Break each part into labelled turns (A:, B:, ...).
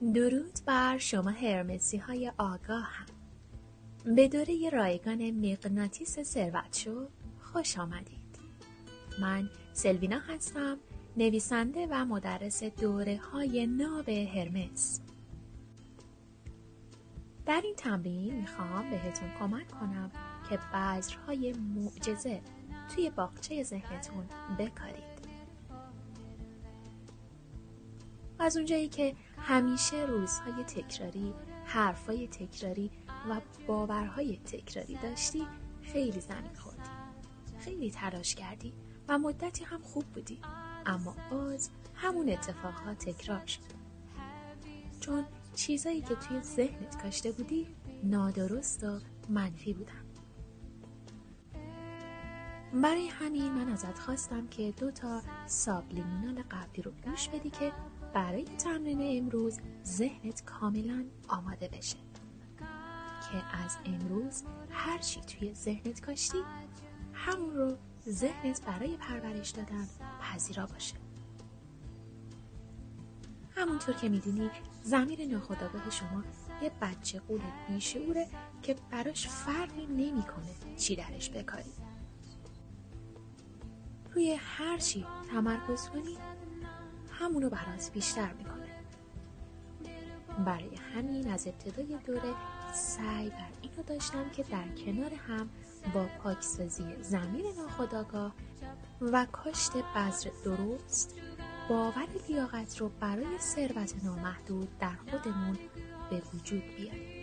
A: درود بر شما هرمسی های آگاه هم. به دوره رایگان مغناطیس ثروتشو خوش آمدید. من سلوینا هستم، نویسنده و مدرس دوره های ناب هرمس. در این تمرین میخوام بهتون کمک کنم که بذرهای معجزه توی باغچه ذهنتون بکارید. از اونجایی که همیشه روزهای تکراری، حرفهای تکراری و باورهای تکراری داشتی، خیلی زمین خوردی، خیلی تلاش کردی و مدتی هم خوب بودی، اما باز همون اتفاقها تکرار شد. چون چیزایی که توی ذهنت کاشته بودی نادرست و منفی بودن. برای همین من ازت خواستم که 2 سابلیمینال قبلی رو گوش بدی که برای تمرین امروز ذهنت کاملا آماده بشه که از امروز هر چی توی ذهنت کاشتی همون رو ذهنت برای پرورش دادن پذیرا باشه. همونطور که میدونی ضمیر ناخودآگاه شما یه بچه قول بیشعوره که براش فرقی نمی‌کنه چی درش بکاری. روی هر چی تمرکز کنی همونو برات بیشتر میکنه. برای همین از ابتدای دوره سعی بر اینو داشتم که در کنار هم با پاکسازی ضمیر ناخودآگاه و کاشت بذر درست باور لیاقت رو برای ثروت نامحدود در خودمون به وجود بیاریم.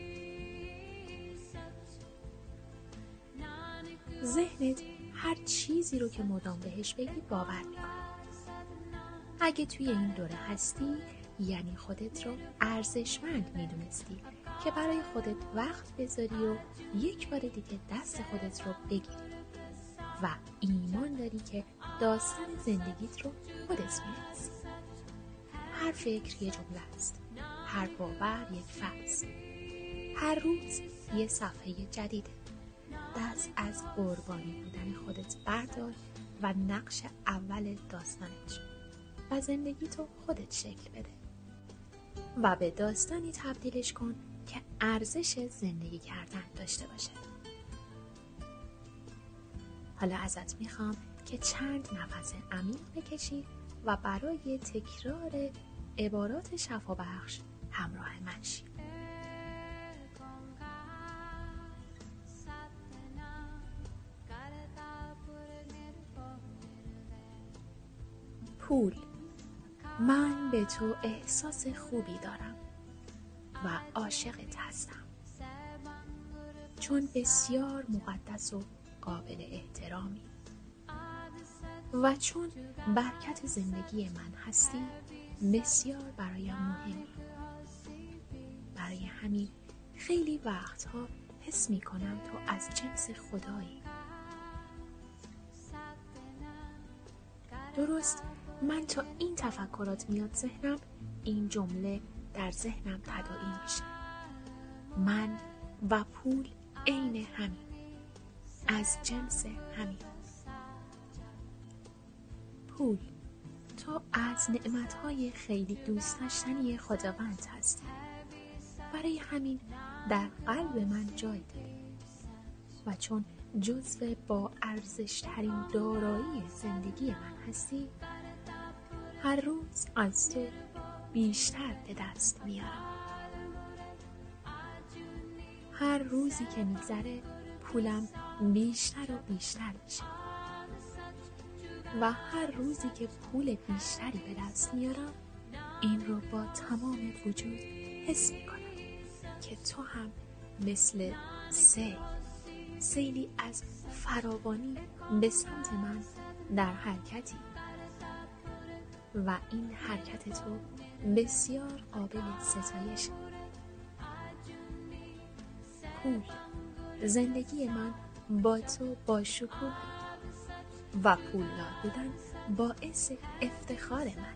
A: ذهنت هر چیزی رو که مدام بهش بگی باور میکنه. اگه توی این دوره هستی یعنی خودت رو ارزشمند میدونستی که برای خودت وقت بذاری و یک بار دیگه دست خودت رو بگیری و ایمان داری که داستان زندگیت رو خودت می‌نویسی. هر فکر یه جمله است، هر باور یک فصل، هر روز یه صفحه جدیده. دست از قربانی بودن خودت بردار و نقش اول داستانت شو و زندگی تو خودت شکل بده و به داستانی تبدیلش کن که ارزش زندگی کردن داشته باشه. حالا ازت میخوام که چند نفس عمیق بکشی و برای تکرار عبارات شفابخش همراه من شی. پول، من به تو احساس خوبی دارم و عاشقت هستم، چون بسیار مقدس و قابل احترامی و چون برکت زندگی من هستی بسیار برایم مهمی. برای همین خیلی وقتها حس می کنم تو از جنس خدایی. درست من تا این تفکرات میاد ذهنم، این جمله در ذهنم تداعی میشه. من و پول عین همین، از جنس همین. پول، تو از نعمتهای خیلی دوست داشتنی خداوند هستی. برای همین در قلب من جای داری و چون جزو با ارزش ترین دارایی زندگی من هستی، هر روز از تو بیشتر به دست میارم. هر روزی که میگذره پولم بیشتر و بیشتر میشه و هر روزی که پول بیشتری به دست میارم این رو با تمام وجود حس میکنم که تو هم مثل سیلی از فراوانی به سمت من در حرکتی و این حرکت تو بسیار قابل ستایش. پول، زندگی من با تو با شکوه و پولدار بودن باعث افتخار منه.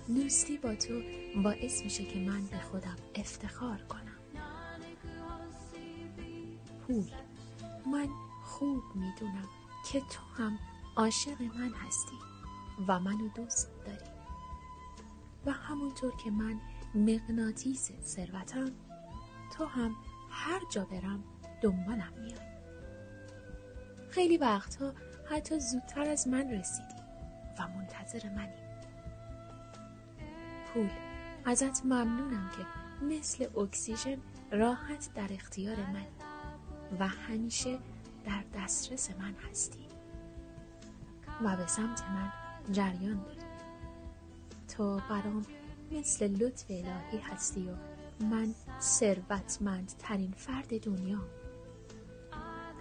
A: دوستی با تو باعث میشه که من به خودم افتخار کنم. پول، من خوب میدونم که تو هم عاشق من هستی و منو دوست داری. و همونطور که من مغناطیس ثروتم، تو هم هر جا برم دنبالم میای. خیلی وقتها حتی زودتر از من رسیدی و منتظر منی. پول، ازت ممنونم که مثل اکسیژن راحت در اختیار من و همیشه در دسترس من هستی و به سمت من جریان داری. تو برام مثل لطف الهی هستی و من ثروتمند ترین فرد دنیا.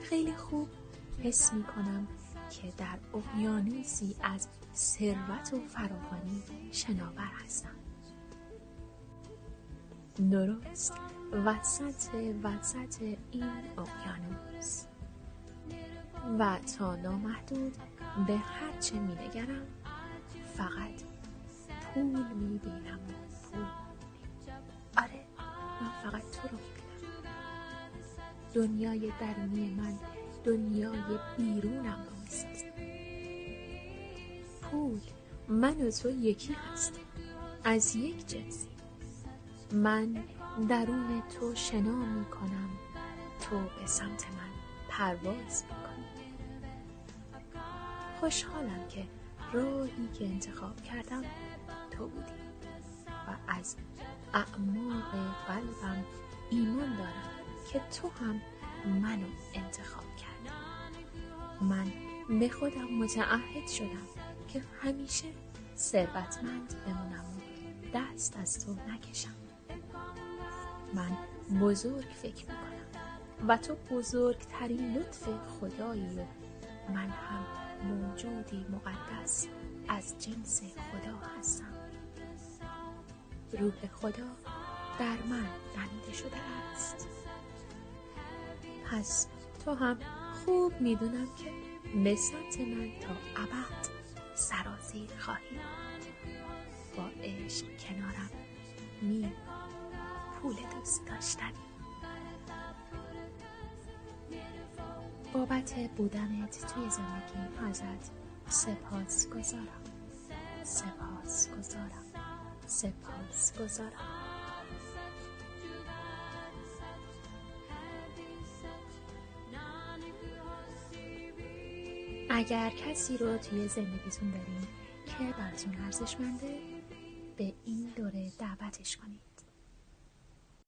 A: خیلی خوب حس می کنم که در اقیانوسی از ثروت و فراوانی شناور هستم. درست وسط این اقیانوس و تا نامحدود به هر چه می نگرم فقط پول می بینم و پول. آره، من فقط تو رو می بینم. دنیای درونی من دنیای بیرونم رو می سازم. پول، من و تو یکی هستیم، از یک جنسی. من درون تو شنا می کنم، تو به سمت من پرواز می کنی. خوشحالم که راهی که انتخاب کردم تو بودی و از اعماق قلبم ایمان دارم که تو هم منو انتخاب کردی. من به خودم متعهد شدم که همیشه ثروتمند بمونم و دست از تو نکشم. من بزرگ فکر میکنم و تو بزرگترین لطف خدایی و من هم موجودی مقدس از جنس خدا هستم. روح خدا در من دمیده شده است. پس تو هم خوب میدونم که به سمت من تا ابد سرازیر خواهی. با عشق کنارم می پول دوست داشتنی. بابت بودنت توی زندگی ازت سپاس گذارم. اگر کسی رو توی زندگیتون دارین که براتون ارزشمنده، به این دوره دعوتش کنید.